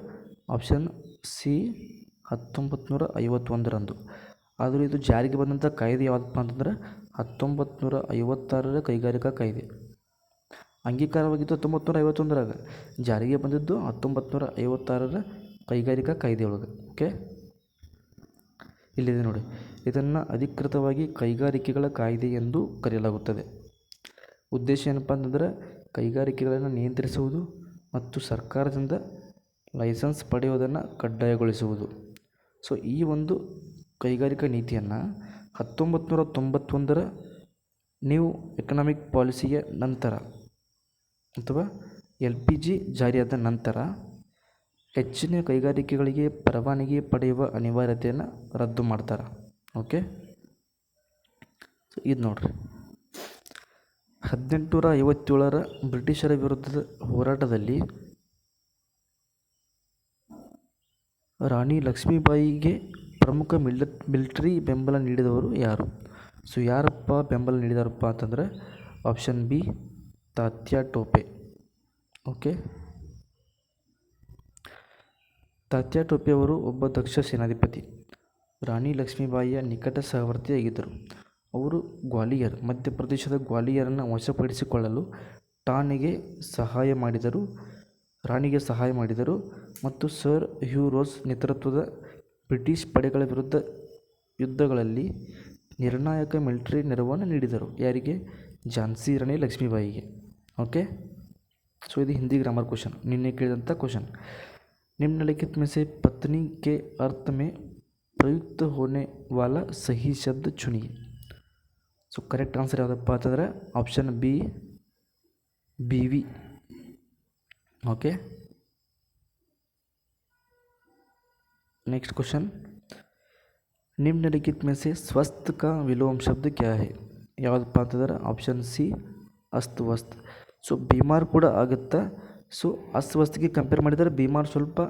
ಆಪ್ಷನ್ ಸಿ 1951ರಂದು. ಆದರೂ ಇದು ಜಾರಿಗೆ ಬಂದಂಥ ಕಾಯ್ದೆ ಯಾವುದಪ್ಪ ಅಂತಂದರೆ 1956ರ ಕೈಗಾರಿಕಾ ಕಾಯ್ದೆ. ಅಂಗೀಕಾರವಾಗಿದ್ದು 1951ರಾಗ, ಜಾರಿಗೆ ಬಂದಿದ್ದು 1956ರ ಕೈಗಾರಿಕಾ ಕಾಯ್ದೆ ಒಳಗೆ. ಓಕೆ, ಇಲ್ಲಿದೆ ನೋಡಿ. ಇದನ್ನು ಅಧಿಕೃತವಾಗಿ ಕೈಗಾರಿಕೆಗಳ ಕಾಯ್ದೆ ಎಂದು ಕರೆಯಲಾಗುತ್ತದೆ. ಉದ್ದೇಶ ಏನಪ್ಪ ಅಂತಂದರೆ ಕೈಗಾರಿಕೆಗಳನ್ನು ನಿಯಂತ್ರಿಸುವುದು ಮತ್ತು ಸರ್ಕಾರದಿಂದ ಲೈಸೆನ್ಸ್ ಪಡೆಯುವುದನ್ನು ಕಡ್ಡಾಯಗೊಳಿಸುವುದು. ಸೊ ಈ ಒಂದು ಕೈಗಾರಿಕಾ ನೀತಿಯನ್ನು 1991ರ ನ್ಯೂ ಎಕನಾಮಿಕ್ ಪಾಲಿಸಿಯ ನಂತರ ಅಥವಾ LPG ಜಾರಿಯಾದ ನಂತರ ಹೆಚ್ಚಿನ ಕೈಗಾರಿಕೆಗಳಿಗೆ ಪರವಾನಗಿ ಪಡೆಯುವ ಅನಿವಾರ್ಯತೆಯನ್ನು ರದ್ದು ಮಾಡ್ತಾರೆ. ಓಕೆ, ಸೊ ಇದು ನೋಡ್ರಿ. 1857ರ ಬ್ರಿಟಿಷರ ವಿರುದ್ಧದ ಹೋರಾಟದಲ್ಲಿ ರಾಣಿ ಲಕ್ಷ್ಮೀಬಾಯಿಗೆ ಪ್ರಮುಖ ಮಿಲಿಟರಿ ಬೆಂಬಲ ನೀಡಿದವರು ಯಾರು? ಸೊ ಯಾರಪ್ಪ ಬೆಂಬಲ ನೀಡಿದಾರಪ್ಪ ಅಂತಂದರೆ option B Tatya Tope. Okay, Tatya Tope ಅವರು ಒಬ್ಬ ದಕ್ಷ ಸೇನಾಧಿಪತಿ. ರಾಣಿ ಲಕ್ಷ್ಮೀಬಾಯಿಯ ನಿಕಟ ಸಹವರ್ತಿಯಾಗಿದ್ದರು. ಅವರು ಗ್ವಾಲಿಯರ್, ಮಧ್ಯಪ್ರದೇಶದ ಗ್ವಾಲಿಯರನ್ನು ವಶಪಡಿಸಿಕೊಳ್ಳಲು ರಾಣಿಗೆ ಸಹಾಯ ಮಾಡಿದರು ಮತ್ತು ಸರ್ ಹ್ಯೂ ರೋಸ್ ನೇತೃತ್ವದ ಬ್ರಿಟಿಷ್ ಪಡೆಗಳ ವಿರುದ್ಧ ಯುದ್ಧಗಳಲ್ಲಿ ನಿರ್ಣಾಯಕ ಮಿಲಿಟರಿ ನೆರವನ್ನು ನೀಡಿದರು. ಯಾರಿಗೆ? ಝಾನ್ಸಿ ರಾಣಿ ಲಕ್ಷ್ಮೀಬಾಯಿಗೆ. ಓಕೆ, ಸೊ ಇದು ಹಿಂದಿ ಗ್ರಾಮರ್ ಕ್ವಶನ್, ನಿನ್ನೆ ಕೇಳಿದಂಥ ಕ್ವಶನ್. निम्नलिखित में से पत्नी के अर्थ में प्रयुक्त होने वाला सही शब्द चुनिए. ಸೊ ಕರೆಕ್ಟ್ ಆನ್ಸರ್ ಯಾವುದಪ್ಪ ಅಂತಂದರೆ ಆಪ್ಷನ್ ಬಿ बीवी. Okay, next question. निम्नलिखित में से स्वस्थ का विलोम शब्द क्या है? ಯಾವುದಪ್ಪ ಅಂತಂದರೆ ಆಪ್ಷನ್ ಸಿ ಅಸ್ತವ್ಯಸ್ತ. ಸೊ ಬಿಮಾರ್ ಕೂಡ ಆಗುತ್ತೆ. ಸೊ ಅಸ್ತವ್ಯಸ್ತಕ್ಕೆ ಕಂಪೇರ್ ಮಾಡಿದರೆ ಬಿಮಾರ್ ಸ್ವಲ್ಪ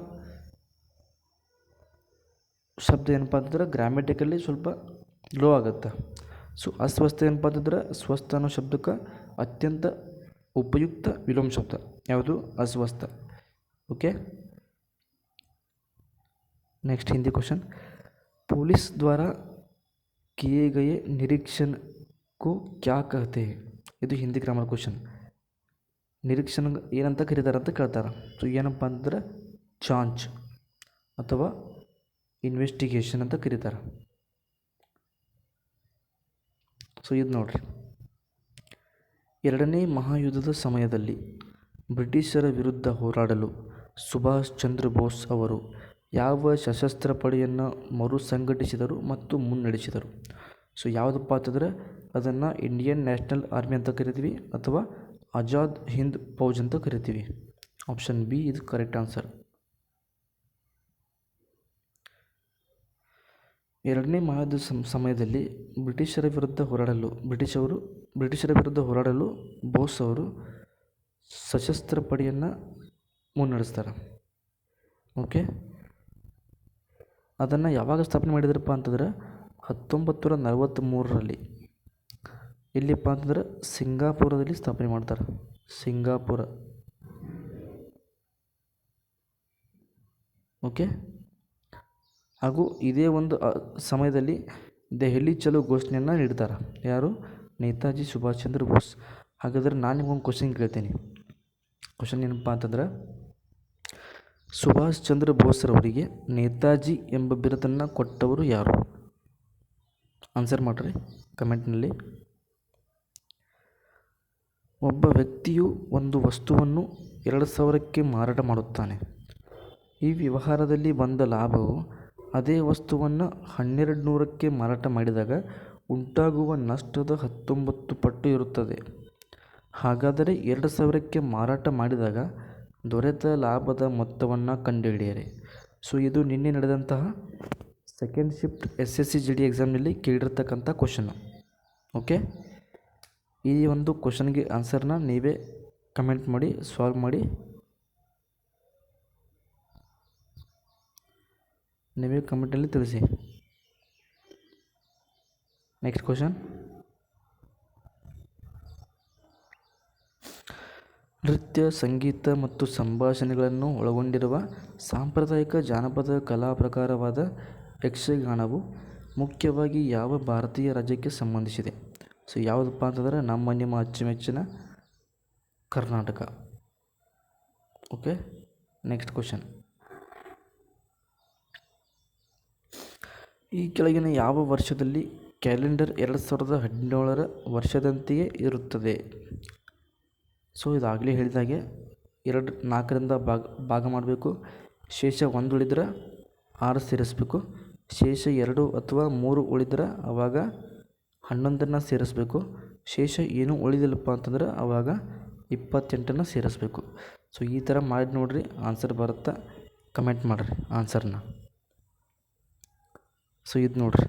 ಶಬ್ದ ಏನಪ್ಪ ಅಂತಂದ್ರೆ ಗ್ರಾಮೆಟಿಕಲಿ ಸ್ವಲ್ಪ ಲೋ ಆಗುತ್ತೆ. ಸೊ ಅಸ್ವಸ್ಥ ಏನಪ್ಪ ಅಂತಂದ್ರೆ ಸ್ವಸ್ಥ ಅನ್ನೋ ಶಬ್ದಕ್ಕೆ ಅತ್ಯಂತ उपयुक्त विलोम शब्द याವುದು अस्वस्थ. Okay, next Hindi question. Police द्वारा किए गए निरीक्षण को क्या कहते हैं? ಇದು ಹಿಂದಿ ಗ್ರಾಮರ್ ಕ್ವಶನ್. ನಿರೀಕ್ಷಣ ಏನಂತ ಕರೀತಾರೆ ಅಂತ ಕೇಳ್ತಾರೆ. ಸೊ ಏನಪ್ಪ ಅಂತಂದ್ರೆ ಜಾಂಚ್ ಅಥವಾ ಇನ್ವೆಸ್ಟಿಗೇಷನ್ ಅಂತ ಕರೀತಾರೆ. ಸೊ ಇದು ನೋಡ್ರಿ, ಎರಡನೇ ಮಹಾಯುದ್ಧದ ಸಮಯದಲ್ಲಿ ಬ್ರಿಟಿಷರ ವಿರುದ್ಧ ಹೋರಾಡಲು ಸುಭಾಷ್ ಚಂದ್ರ ಬೋಸ್ ಅವರು ಯಾವ ಸಶಸ್ತ್ರ ಪಡೆಯನ್ನು ಮರು ಸಂಘಟಿಸಿದರು ಮತ್ತು ಮುನ್ನಡೆಸಿದರು? ಸೊ ಯಾವುದಪ್ಪ ಅಂತಂದರೆ ಅದನ್ನು ಇಂಡಿಯನ್ ನ್ಯಾಷನಲ್ ಆರ್ಮಿ ಅಂತ ಕರಿತೀವಿ ಅಥವಾ ಆಜಾದ್ ಹಿಂದ್ ಫೌಜ್ ಅಂತ ಕರಿತೀವಿ. ಆಪ್ಷನ್ ಬಿ ಇದು ಕರೆಕ್ಟ್ ಆನ್ಸರ್. ಎರಡನೇ ಮಹಾಯುದ್ಧ ಸಮಯದಲ್ಲಿ ಬ್ರಿಟಿಷರ ವಿರುದ್ಧ ಹೋರಾಡಲು ಬೋಸ್ ಅವರು ಸಶಸ್ತ್ರ ಪಡೆಯನ್ನು ಮುನ್ನಡೆಸ್ತಾರೆ. ಓಕೆ, ಅದನ್ನು ಯಾವಾಗ ಸ್ಥಾಪನೆ ಮಾಡಿದ್ರಪ್ಪ ಅಂತಂದ್ರೆ 1943ರಲ್ಲಿ. ಎಲ್ಲಿಪ್ಪ ಅಂತಂದ್ರೆ ಸಿಂಗಾಪುರದಲ್ಲಿ ಸ್ಥಾಪನೆ ಮಾಡ್ತಾರೆ. ಸಿಂಗಾಪುರ. ಓಕೆ, ಹಾಗೂ ಇದೇ ಒಂದು ಸಮಯದಲ್ಲಿ ದೆಹಲಿ ಚಲೋ ಘೋಷಣೆಯನ್ನು ನೀಡ್ತಾರೆ. ಯಾರು? ನೇತಾಜಿ ಸುಭಾಷ್ ಚಂದ್ರ ಬೋಸ್. ಹಾಗಾದರೆ ನಾನು ನಿಮಗೊಂದು ಕ್ವಶನ್ ಕೇಳ್ತೀನಿ. ಕ್ವಶನ್ ಏನಪ್ಪ ಅಂತಂದ್ರೆ ಸುಭಾಷ್ ಚಂದ್ರ ಬೋಸ್ರವರಿಗೆ ನೇತಾಜಿ ಎಂಬ ಬಿರುದನ್ನು ಕೊಟ್ಟವರು ಯಾರು? ಆನ್ಸರ್ ಮಾಡಿರಿ ಕಮೆಂಟ್ನಲ್ಲಿ. ಒಬ್ಬ ವ್ಯಕ್ತಿಯು ಒಂದು ವಸ್ತುವನ್ನು 2000ಕ್ಕೆ ಮಾರಾಟ ಮಾಡುತ್ತಾನೆ. ಈ ವ್ಯವಹಾರದಲ್ಲಿ ಬಂದ ಲಾಭವು ಅದೇ ವಸ್ತುವನ್ನು 1200ಕ್ಕೆ ಮಾರಾಟ ಮಾಡಿದಾಗ ಉಂಟಾಗುವ ನಷ್ಟದ 19 ಪಟ್ಟು ಇರುತ್ತದೆ. ಹಾಗಾದರೆ 2000ಕ್ಕೆ ಮಾರಾಟ ಮಾಡಿದಾಗ ದೊರೆತ ಲಾಭದ ಮೊತ್ತವನ್ನು ಕಂಡುಹಿಡಿಯಿರಿ. ಸೊ ಇದು ನಿನ್ನೆ ನಡೆದಂತಹ ಸೆಕೆಂಡ್ ಶಿಫ್ಟ್ SSCGD ಎಕ್ಸಾಮ್ನಲ್ಲಿ ಕೇಳಿರ್ತಕ್ಕಂಥ ಕ್ವಶನ್ನು. ಓಕೆ, ಈ ಒಂದು ಕ್ವಶನ್ಗೆ ಆನ್ಸರ್ನ ನೀವೇ ಕಮೆಂಟ್ ಮಾಡಿ ಸಾಲ್ವ್ ಮಾಡಿ. ನೀವೇ ಕಮೆಂಟಲ್ಲಿ ತಿಳಿಸಿ. Next question. ನೃತ್ಯ, ಸಂಗೀತ ಮತ್ತು ಸಂಭಾಷಣೆಗಳನ್ನು ಒಳಗೊಂಡಿರುವ ಸಾಂಪ್ರದಾಯಿಕ ಜಾನಪದ ಕಲಾ ಪ್ರಕಾರವಾದ ಯಕ್ಷಗಾನವು ಮುಖ್ಯವಾಗಿ ಯಾವ ಭಾರತೀಯ ರಾಜ್ಯಕ್ಕೆ ಸಂಬಂಧಿಸಿದೆ? ಸೊ ಯಾವುದಪ್ಪ ಅಂತಂದರೆ ನಿಮ್ಮ ಅಚ್ಚುಮೆಚ್ಚಿನ ಕರ್ನಾಟಕ. Okay, next question. ಈ ಕೆಳಗಿನ ಯಾವ ವರ್ಷದಲ್ಲಿ ಕ್ಯಾಲೆಂಡರ್ 2017ರ ವರ್ಷದಂತೆಯೇ ಇರುತ್ತದೆ? ಸೊ ಇದಾಗಲೇ ಹೇಳಿದಾಗೆ 4ರಿಂದ ಭಾಗ ಮಾಡಬೇಕು. ಶೇಷ 1 ಉಳಿದ್ರೆ 6 ಸೇರಿಸಬೇಕು. ಶೇಷ 2 ಅಥವಾ 3 ಉಳಿದ್ರೆ ಆವಾಗ 11ನ್ನು ಸೇರಿಸಬೇಕು. ಶೇಷ ಏನೂ ಉಳಿದಿಲ್ಲಪ್ಪ ಅಂತಂದ್ರೆ ಆವಾಗ 28ನ್ನು ಸೇರಿಸಬೇಕು. ಸೊ ಈ ಥರ ಮಾಡಿ ನೋಡಿರಿ, ಆನ್ಸರ್ ಬರುತ್ತಾ ಕಮೆಂಟ್ ಮಾಡಿರಿ ಆನ್ಸರ್ನ. ಸೊ ಇದು ನೋಡ್ರಿ,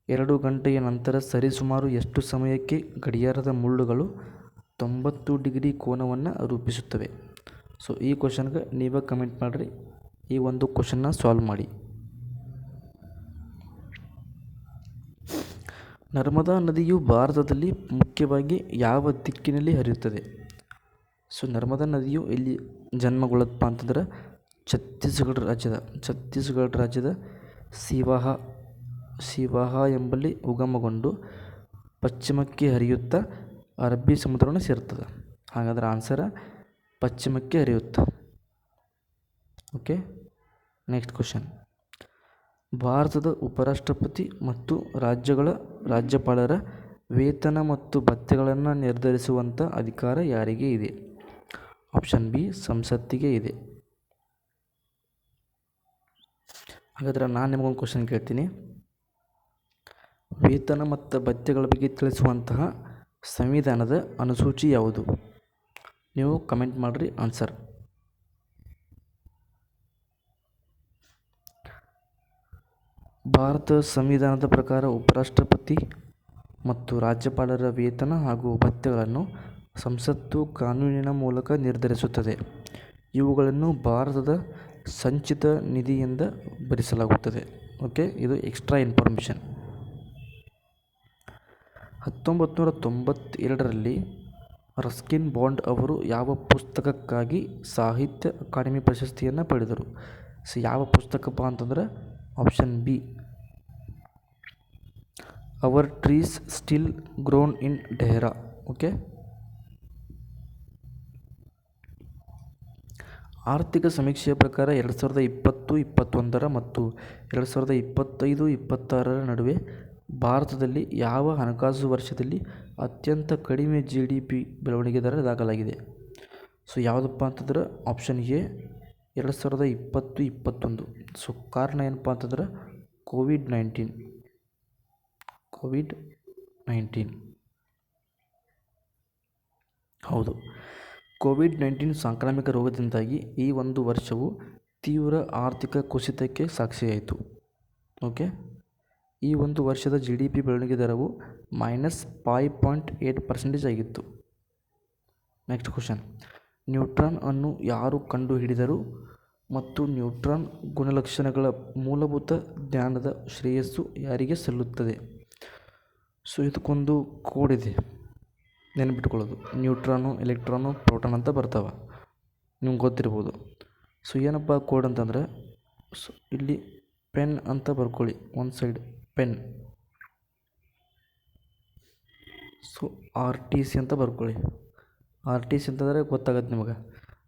2 ಗಂಟೆಯ ನಂತರ ಸರಿಸುಮಾರು ಎಷ್ಟು ಸಮಯಕ್ಕೆ ಗಡಿಯಾರದ ಮುಳ್ಳುಗಳು 90 ಡಿಗ್ರಿ ಕೋನವನ್ನು ರೂಪಿಸುತ್ತವೆ? ಸೊ ಈ ಕ್ವಶನ್ಗೆ ನೀವೇ ಕಮೆಂಟ್ ಮಾಡಿರಿ ಈ ಒಂದು ಕ್ವಶನ್ನ ಸಾಲ್ವ್ ಮಾಡಿ. ನರ್ಮದಾ ನದಿಯು ಭಾರತದಲ್ಲಿ ಮುಖ್ಯವಾಗಿ ಯಾವ ದಿಕ್ಕಿನಲ್ಲಿ ಹರಿಯುತ್ತದೆ? ಸೊ ನರ್ಮದಾ ನದಿಯು ಎಲ್ಲಿ ಜನ್ಮಗೊಳ್ಳತ್ತಪ್ಪ ಅಂತಂದ್ರೆ ಛತ್ತೀಸ್ಗಢ ರಾಜ್ಯದ ಸಿವಾಹ ಎಂಬಲ್ಲಿ ಉಗಮಗೊಂಡು ಪಶ್ಚಿಮಕ್ಕೆ ಹರಿಯುತ್ತಾ ಅರಬ್ಬಿ ಸಮುದ್ರವನ್ನು ಸೇರ್ತದೆ. ಹಾಗಾದ್ರೆ ಆನ್ಸರ ಪಶ್ಚಿಮಕ್ಕೆ ಹರಿಯುತ್ತೆ. Okay, next question. ಭಾರತದ ಉಪರಾಷ್ಟ್ರಪತಿ ಮತ್ತು ರಾಜ್ಯಪಾಲರ ವೇತನ ಮತ್ತು ಭತ್ಯೆಗಳನ್ನು ನಿರ್ಧರಿಸುವಂಥ ಅಧಿಕಾರ ಯಾರಿಗೆ ಇದೆ? ಆಪ್ಷನ್ ಬಿ, ಸಂಸತ್ತಿಗೆ ಇದೆ. ಹಾಗಾದ್ರೆ ನಾನು ನಿಮಗೊಂದು ಕ್ವಶನ್ ಕೇಳ್ತೀನಿ. ವೇತನ ಮತ್ತು ಭತ್ಯೆಗಳ ಬಗ್ಗೆ ತಿಳಿಸುವಂತಹ ಸಂವಿಧಾನದ ಅನುಸೂಚಿ ಯಾವುದು? ನೀವು ಕಮೆಂಟ್ ಮಾಡಿರಿ ಆನ್ಸರ್. ಭಾರತ ಸಂವಿಧಾನದ ಪ್ರಕಾರ ಉಪರಾಷ್ಟ್ರಪತಿ ಮತ್ತು ರಾಜ್ಯಪಾಲರ ವೇತನ ಹಾಗೂ ಭತ್ಯೆಗಳನ್ನು ಸಂಸತ್ತು ಕಾನೂನಿನ ಮೂಲಕ ನಿರ್ಧರಿಸುತ್ತದೆ. ಇವುಗಳನ್ನು ಭಾರತದ ಸಂಚಿತ ನಿಧಿಯಿಂದ ಭರಿಸಲಾಗುತ್ತದೆ. ಓಕೆ, ಇದು ಎಕ್ಸ್ಟ್ರಾ ಇನ್ಫಾರ್ಮೇಷನ್. 1992ರಲ್ಲಿ ರಸ್ಕಿನ್ ಬಾಂಡ್ ಅವರು ಯಾವ ಪುಸ್ತಕಕ್ಕಾಗಿ ಸಾಹಿತ್ಯ ಅಕಾಡೆಮಿ ಪ್ರಶಸ್ತಿಯನ್ನು ಪಡೆದರು? ಸೊ ಯಾವ ಪುಸ್ತಕಪ್ಪ ಅಂತಂದ್ರೆ option B, our trees still grown in Dehra. Okay, ಆರ್ಥಿಕ ಸಮೀಕ್ಷೆಯ ಪ್ರಕಾರ 2020-21 ಮತ್ತು 2025-26 ನಡುವೆ ಭಾರತದಲ್ಲಿ ಯಾವ ಹಣಕಾಸು ವರ್ಷದಲ್ಲಿ ಅತ್ಯಂತ ಕಡಿಮೆ GDP ಬೆಳವಣಿಗೆ ದರ ದಾಖಲಾಗಿದೆ? ಸೊ ಯಾವುದಪ್ಪ ಅಂತಂದ್ರೆ ಆಪ್ಷನ್ ಎ 2020-21. ಸೊ ಕಾರಣ ಏನಪ್ಪ ಅಂತಂದ್ರೆ ಕೋವಿಡ್-19. ಹೌದು, ಕೋವಿಡ್-19 ಸಾಂಕ್ರಾಮಿಕ ರೋಗದಿಂದಾಗಿ ಈ ಒಂದು ವರ್ಷವು ತೀವ್ರ ಆರ್ಥಿಕ ಕುಸಿತಕ್ಕೆ ಸಾಕ್ಷಿಯಾಯಿತು. ಓಕೆ, ಈ ಒಂದು ವರ್ಷದ GDP ಬೆಳವಣಿಗೆ ದರವು -5.8% ಆಗಿತ್ತು. Next question. ನ್ಯೂಟ್ರಾನ್ ಅನ್ನು ಯಾರು ಕಂಡುಹಿಡಿದರು ಮತ್ತು ನ್ಯೂಟ್ರಾನ್ ಗುಣಲಕ್ಷಣಗಳ ಮೂಲಭೂತ ಜ್ಞಾನದ ಶ್ರೇಯಸ್ಸು ಯಾರಿಗೆ ಸಲ್ಲುತ್ತದೆ? ಸೊ ಇದಕ್ಕೊಂದು ಕೋಡ್ ಇದೆ, ನೆನಪಿಟ್ಕೊಳ್ಳೋದು. ನ್ಯೂಟ್ರಾನು, ಎಲೆಕ್ಟ್ರಾನು, ಪ್ರೋಟಾನ್ ಅಂತ ಬರ್ತಾವೆ, ನಿಮ್ಗೆ ಗೊತ್ತಿರ್ಬೋದು. ಸೊ ಏನಪ್ಪ ಕೋಡ್ ಅಂತಂದರೆ, ಸೊ ಇಲ್ಲಿ ಪೆನ್ ಅಂತ ಬರ್ಕೊಳ್ಳಿ, ಒಂದು ಸೈಡ್ ಪೆನ್. ಸೊ RTC ಅಂತ ಬರ್ಕೊಳ್ಳಿ. RTC ಅಂತಂದರೆ ಗೊತ್ತಾಗತ್ತೆ ನಿಮಗೆ.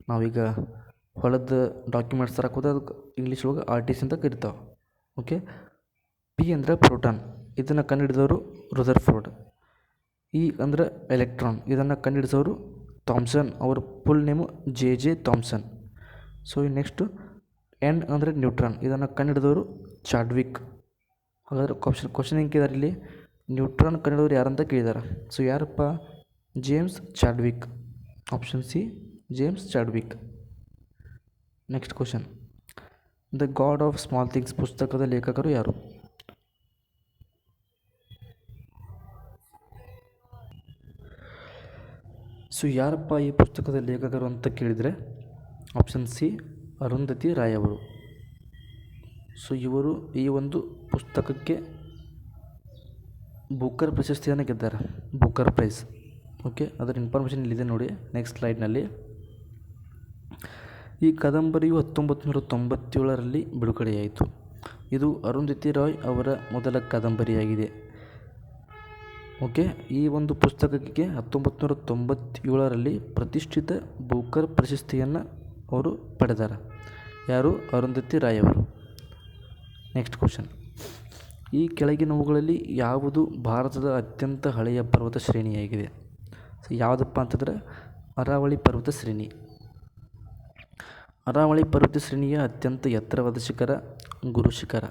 ನಾವೀಗ ಹೊಲದ ಡಾಕ್ಯುಮೆಂಟ್ಸ್ ತರಕ್ಕೆ ಹೋದ್ರೆ ಅದಕ್ಕೆ ಇಂಗ್ಲೀಷ್ ಒಳಗೆ RTC ಅಂತ ಕರಿತಾವೆ. ಓಕೆ, P ಅಂದರೆ ಪ್ರೋಟಾನ್, ಇದನ್ನು ಕಂಡುಹಿಡಿದವರು ರುದರ್ಫೋರ್ಡ್. E ಅಂದರೆ ಎಲೆಕ್ಟ್ರಾನ್, ಇದನ್ನು ಕಂಡುಹಿಡಿದವರು ಥಾಮ್ಸನ್, ಅವ್ರ full name JJ Thomson. So next N ಅಂದರೆ ನ್ಯೂಟ್ರಾನ್, ಇದನ್ನು ಕಂಡುಹಿಡಿದವರು ಚಾಡ್ವಿಕ್. ಹಾಗಾದ್ರೆ ಕ್ವಶನ್ ಹೆಂಗೆ ಕೇಳಿದಾರೆ ಇಲ್ಲಿ? ನ್ಯೂಟ್ರಾನ್ ಕಂಡುಹಿಡಿದವರು ಯಾರಂತ ಕೇಳಿದ್ದಾರೆ. ಸೊ ಯಾರಪ್ಪ? James Chadwick. Option C, James Chadwick. Next question. The god of small things ಪುಸ್ತಕದ ಲೇಖಕರು ಯಾರು? ಸೊ ಯಾರಪ್ಪ ಈ ಪುಸ್ತಕದ ಲೇಖಕರು ಅಂತ ಕೇಳಿದರೆ ಆಪ್ಷನ್ ಸಿ, ಅರುಂಧತಿ ರಾಯ್ ಅವರು. ಸೊ ಇವರು ಈ ಒಂದು ಪುಸ್ತಕಕ್ಕೆ ಬುಕ್ಕರ್ ಪ್ರಶಸ್ತಿಯನ್ನು ಗೆದ್ದಾರೆ, ಬುಕ್ಕರ್ ಪ್ರೈಸ್. ಓಕೆ, ಅದರ ಇನ್ಫಾರ್ಮೇಷನ್ ಇಲ್ಲಿದೆ ನೋಡಿ ನೆಕ್ಸ್ಟ್ ಸ್ಲೈಡ್ನಲ್ಲಿ. ಈ ಕಾದಂಬರಿಯು 1997ರಲ್ಲಿ ಬಿಡುಗಡೆಯಾಯಿತು. ಇದು ಅರುಂಧತಿ ರಾಯ್ ಅವರ ಮೊದಲ ಕಾದಂಬರಿಯಾಗಿದೆ. ಓಕೆ, ಈ ಒಂದು ಪುಸ್ತಕಕ್ಕೆ 1997ರಲ್ಲಿ ಪ್ರತಿಷ್ಠಿತ ಬುಕ್ಕರ್ ಪ್ರಶಸ್ತಿಯನ್ನು ಅವರು ಪಡೆದಾರ. ಯಾರು? ಅರುಂಧತಿ ರಾಯ್ ಅವರು. Next question. ಈ ಕೆಳಗಿನವುಗಳಲ್ಲಿ ಯಾವುದು ಭಾರತದ ಅತ್ಯಂತ ಹಳೆಯ ಪರ್ವತ ಶ್ರೇಣಿಯಾಗಿದೆ? ಸೊ ಯಾವುದಪ್ಪ ಅಂತಂದರೆ ಅರಾವಳಿ ಪರ್ವತ ಶ್ರೇಣಿ. ಅರಾವಳಿ ಪರ್ವತ ಶ್ರೇಣಿಯ ಅತ್ಯಂತ ಎತ್ತರವಾದ ಶಿಖರ ಗುರು ಶಿಖರ.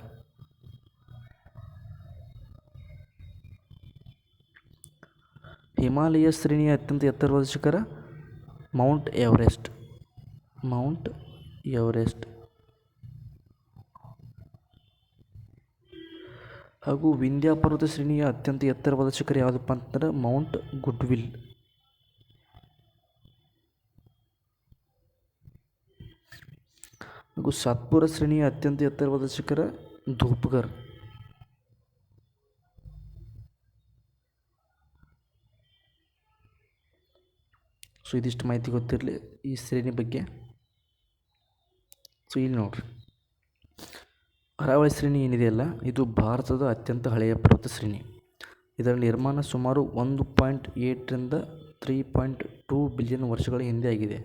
ಹಿಮಾಲಯ ಶ್ರೇಣಿಯ ಅತ್ಯಂತ ಎತ್ತರವಾದ ಶಿಖರ ಮೌಂಟ್ ಎವರೆಸ್ಟ್. ಹಾಗೂ ವಿಂಧ್ಯ ಪರ್ವತ ಶ್ರೇಣಿಯ ಅತ್ಯಂತ ಎತ್ತರವಾದ ಶಿಖರ ಯಾವುದಪ್ಪ ಅಂತಂದ್ರೆ ಮೌಂಟ್ ಗುಡ್ವಿಲ್. ಹಾಗೂ ಹಾಗೂ ಸಾತ್ಪುರ ಶ್ರೇಣಿಯ ಅತ್ಯಂತ ಎತ್ತರವಾದ ಶಿಖರ ಧೂಪ್ಗರ್. ಸೊ ಇದಿಷ್ಟು ಮಾಹಿತಿ ಗೊತ್ತಿರಲಿ ಈ ಶ್ರೇಣಿ ಬಗ್ಗೆ. ಸೊ ಇಲ್ಲಿ ನೋಡ್ರಿ, ಅರಾವಳಿ ಶ್ರೇಣಿ ಏನಿದೆಯಲ್ಲ ಇದು ಭಾರತದ ಅತ್ಯಂತ ಹಳೆಯ ಪರ್ವತ ಶ್ರೇಣಿ. ಇದರ ನಿರ್ಮಾಣ ಸುಮಾರು 1.8 ರಿಂದ 3.2 ಬಿಲಿಯನ್ ವರ್ಷಗಳ ಹಿಂದೆ ಆಗಿದೆ.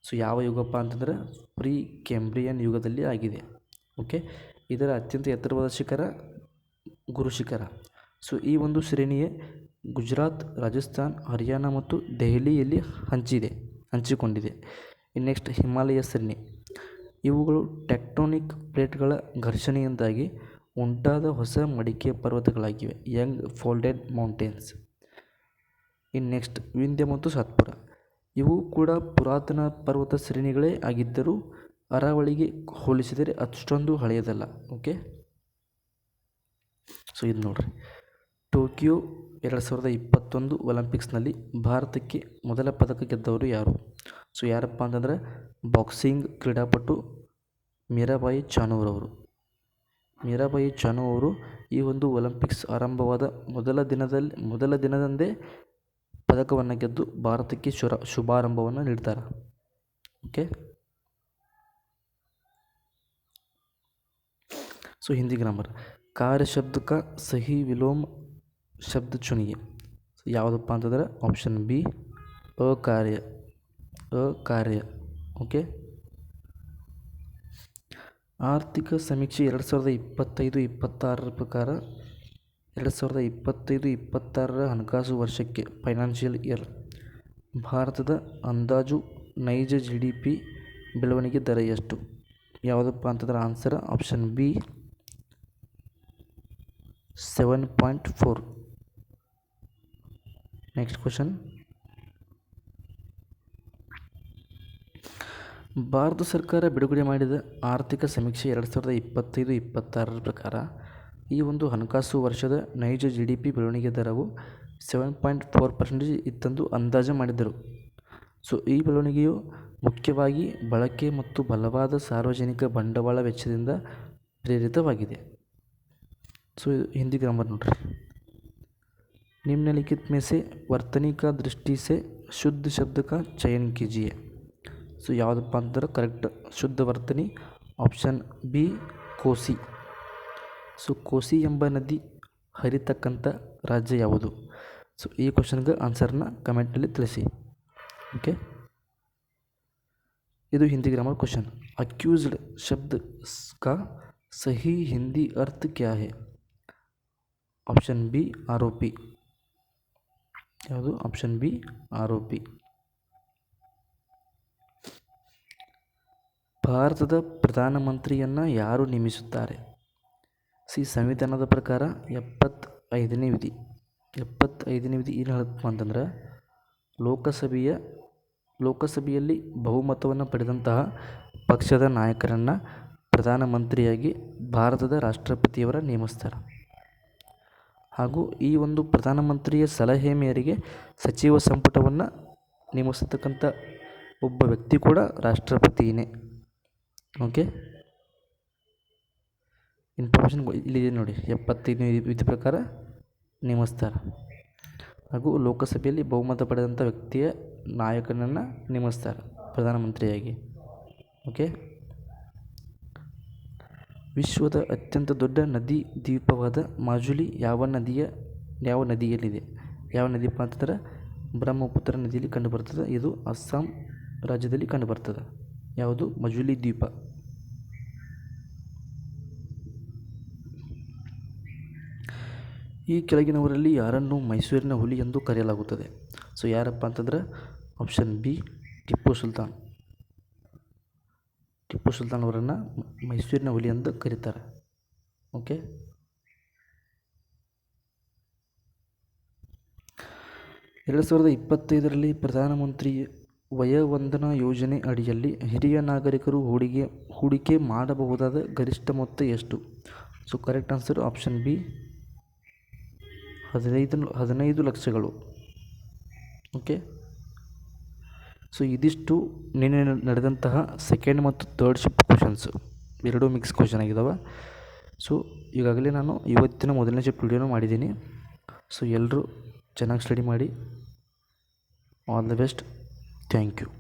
ಸೊ ಯಾವ ಯುಗಪ್ಪ ಅಂತಂದರೆ ಪ್ರೀ ಕ್ಯಾಂಬ್ರಿಯನ್ ಯುಗದಲ್ಲಿ ಆಗಿದೆ. ಓಕೆ, ಇದರ ಅತ್ಯಂತ ಎತ್ತರವಾದ ಶಿಖರ ಗುರು ಶಿಖರ. ಸೊ ಈ ಒಂದು ಶ್ರೇಣಿಯೇ ಗುಜರಾತ್, ರಾಜಸ್ಥಾನ್, ಹರಿಯಾಣ ಮತ್ತು ದೆಹಲಿಯಲ್ಲಿ ಹಂಚಿಕೊಂಡಿದೆ. ನೆಕ್ಸ್ಟ್ ಹಿಮಾಲಯ ಶ್ರೇಣಿ. ಇವುಗಳು ಟೆಕ್ಟೋನಿಕ್ ಪ್ಲೇಟ್ಗಳ ಘರ್ಷಣೆಯಿಂದಾಗಿ ಉಂಟಾದ ಹೊಸ ಮಡಿಕೆ ಪರ್ವತಗಳಾಗಿವೆ, young folded mountains. Next Vindhya ಮತ್ತು ಸಾತ್ಪುರ. ಇವು ಕೂಡ ಪುರಾತನ ಪರ್ವತ ಶ್ರೇಣಿಗಳೇ ಆಗಿದ್ದರೂ ಅರಾವಳಿಗೆ ಹೋಲಿಸಿದರೆ ಅಷ್ಟೊಂದು ಹಳೆಯದಲ್ಲ. ಓಕೆ, ಸೊ ಇದು ನೋಡ್ರಿ, ಟೋಕಿಯೋ 2021 ಒಲಿಂಪಿಕ್ಸ್ನಲ್ಲಿ ಭಾರತಕ್ಕೆ ಮೊದಲ ಪದಕ ಗೆದ್ದವರು ಯಾರು? ಸೊ ಯಾರಪ್ಪ ಅಂತಂದರೆ ಬಾಕ್ಸಿಂಗ್ ಕ್ರೀಡಾಪಟು ಮೀರಾಬಾಯಿ ಚಾನು ಅವರು ಈ ಒಂದು ಒಲಿಂಪಿಕ್ಸ್ ಆರಂಭವಾದ ಮೊದಲ ದಿನದಂದೇ ಪದಕವನ್ನು ಗೆದ್ದು ಭಾರತಕ್ಕೆ ಶುಭಾರಂಭವನ್ನು ನೀಡ್ತಾರೆ. Okay, so Hindi grammar. ಕಾರ್ಯ ಶಬ್ದ ಕಾ ಸಹಿ ವಿಲೋಮ ಶಬ್ದ ಚುನಿಯೆ. ಯಾವುದಪ್ಪ ಅಂತಂದರೆ ಆಪ್ಷನ್ ಬಿ ಅಕಾರ್ಯ. ಓಕೆ, ಆರ್ಥಿಕ ಸಮೀಕ್ಷೆ 2025-26 ಪ್ರಕಾರ 2025-26 ಹಣಕಾಸು ವರ್ಷಕ್ಕೆ ಫೈನಾನ್ಷಿಯಲ್ ಇಯರ್ ಭಾರತದ ಅಂದಾಜು ನೈಜ GDP ಬೆಳವಣಿಗೆ ದರ ಎಷ್ಟು? ಯಾವುದಪ್ಪ ಅಂತಂದ್ರೆ answer option B 7.4. Next question. Bharat ಸರ್ಕಾರ ಬಿಡುಗಡೆ ಮಾಡಿದ ಆರ್ಥಿಕ ಸಮೀಕ್ಷೆ 2025-26 ಪ್ರಕಾರ ಈ ಒಂದು ಹಣಕಾಸು ವರ್ಷದ ನೈಜ GDP ಬೆಳವಣಿಗೆ ದರವು 7.4% ಇತ್ತೆಂದು ಅಂದಾಜು ಮಾಡಿದ್ದರು. ಸೊ ಈ ಬೆಳವಣಿಗೆಯು ಮುಖ್ಯವಾಗಿ ಬಳಕೆ ಮತ್ತು ಬಲವಾದ ಸಾರ್ವಜನಿಕ ಬಂಡವಾಳ ವೆಚ್ಚದಿಂದ ಪ್ರೇರಿತವಾಗಿದೆ. ಸೊ ಹಿಂದಿ ಗ್ರಾಮರ್ ನೋಡ್ರಿ. निम्नलिखित में से वर्तनी का दृष्टि से शुद्ध शब्द का चयन कीजिए. ಸೊ ಯಾವುದಪ್ಪ ಅಂತಂದ್ರೆ ಕರೆಕ್ಟ್ ಶುದ್ಧ ವರ್ತನಿ ಆಪ್ಷನ್ ಬಿ ಕೋಸಿ. ಸೊ ಕೋಸಿ ಎಂಬ ನದಿ ಹರಿತಕ್ಕಂಥ ರಾಜ್ಯ ಯಾವುದು? ಸೊ ಈ ಕ್ವಶನ್ಗೆ ಆನ್ಸರ್ನ ಕಮೆಂಟ್ನಲ್ಲಿ ತಿಳಿಸಿ. ಓಕೆ, ಇದು ಹಿಂದಿ ಗ್ರಾಮರ್ ಕ್ವಶನ್. ಅಕ್ಯೂಸ್ಡ್ ಶಬ್ದ का सही हिंदी अर्थ क्या है? ಆಪ್ಷನ್ ಬಿ ಆರೋಪಿ. ಯಾವುದು? ಆಪ್ಷನ್ ಬಿ ಆರೋಪಿ. ಭಾರತದ ಪ್ರಧಾನಮಂತ್ರಿಯನ್ನು ಯಾರು ನೇಮಿಸುತ್ತಾರೆ? ಸಂವಿಧಾನದ ಪ್ರಕಾರ 75ನೇ ವಿಧಿ ಏನು ಹೇಳುತ್ತಪ್ಪ ಅಂತಂದ್ರೆ ಲೋಕಸಭೆಯಲ್ಲಿ ಬಹುಮತವನ್ನು ಪಡೆದಂತಹ ಪಕ್ಷದ ನಾಯಕರನ್ನು ಪ್ರಧಾನಮಂತ್ರಿಯಾಗಿ ಭಾರತದ ರಾಷ್ಟ್ರಪತಿಯವರ ನೇಮಿಸ್ತಾರೆ. ಹಾಗೂ ಈ ಒಂದು ಪ್ರಧಾನಮಂತ್ರಿಯ ಸಲಹೆ ಮೇರೆಗೆ ಸಚಿವ ಸಂಪುಟವನ್ನು ನೇಮಿಸತಕ್ಕಂಥ ಒಬ್ಬ ವ್ಯಕ್ತಿ ಕೂಡ ರಾಷ್ಟ್ರಪತಿಯೇ. ಓಕೆ, ಇನ್ಫಾರ್ಮೇಷನ್ ಇಲ್ಲಿದೆ ನೋಡಿ. 75ನೇ ವಿಧಿ ಪ್ರಕಾರ ನೇಮಿಸ್ತಾರೆ. ಹಾಗೂ ಲೋಕಸಭೆಯಲ್ಲಿ ಬಹುಮತ ಪಡೆದಂಥ ವ್ಯಕ್ತಿಯ ನಾಯಕನನ್ನು ನೇಮಿಸ್ತಾರೆ ಪ್ರಧಾನಮಂತ್ರಿಯಾಗಿ. ಓಕೆ, ವಿಶ್ವದ ಅತ್ಯಂತ ದೊಡ್ಡ ನದಿ ದ್ವೀಪವಾದ ಮಾಜುಲಿ ಯಾವ ನದಿಯಲ್ಲಿದೆ? ಯಾವ ನದಿಪ್ಪ ಅಂತಂದ್ರೆ ಬ್ರಹ್ಮಪುತ್ರ ನದಿಯಲ್ಲಿ ಕಂಡುಬರ್ತದೆ. ಇದು ಅಸ್ಸಾಂ ರಾಜ್ಯದಲ್ಲಿ ಕಂಡುಬರ್ತದೆ. ಯಾವುದು? ಮಜುಲಿ ದ್ವೀಪ. ಈ ಕೆಳಗಿನವರಲ್ಲಿ ಯಾರನ್ನು ಮೈಸೂರಿನ ಹುಲಿ ಎಂದು ಕರೆಯಲಾಗುತ್ತದೆ? ಸೊ ಯಾರಪ್ಪ ಅಂತಂದ್ರೆ ಆಪ್ಷನ್ ಬಿ ಟಿಪ್ಪು ಸುಲ್ತಾನ್ ಅವರನ್ನು ಮೈಸೂರಿನ ಹುಲಿ ಎಂದು ಕರೀತಾರೆ. ಓಕೆ, 2025ರಲ್ಲಿ ಪ್ರಧಾನಮಂತ್ರಿ ವಯೋವಂದನಾ ಯೋಜನೆ ಅಡಿಯಲ್ಲಿ ಹಿರಿಯ ನಾಗರಿಕರು ಹೂಡಿಕೆ ಮಾಡಬಹುದಾದ ಗರಿಷ್ಠ ಮೊತ್ತ ಎಷ್ಟು? So correct answer option B 15 ಲಕ್ಷಗಳು. ಓಕೆ, ಸೊ ಇದಿಷ್ಟು ನಿನ್ನೆ ನಡೆದಂತಹ ಸೆಕೆಂಡ್ ಮತ್ತು ತರ್ಡ್ ಶಿಫ್ಟ್ ಕ್ವಶನ್ಸು, ಎರಡೂ ಮಿಕ್ಸ್ ಕ್ವಶನ್ ಆಗಿದ್ದಾವೆ. ಸೊ ಈಗಾಗಲೇ ನಾನು ಇವತ್ತಿನ ಮೊದಲನೇ ಶಿಫ್ಟ್ ವಿಡಿಯೋನೂ ಮಾಡಿದ್ದೀನಿ. ಸೊ ಎಲ್ಲರೂ ಚೆನ್ನಾಗಿ ಸ್ಟಡಿ ಮಾಡಿ. All the best. Thank you.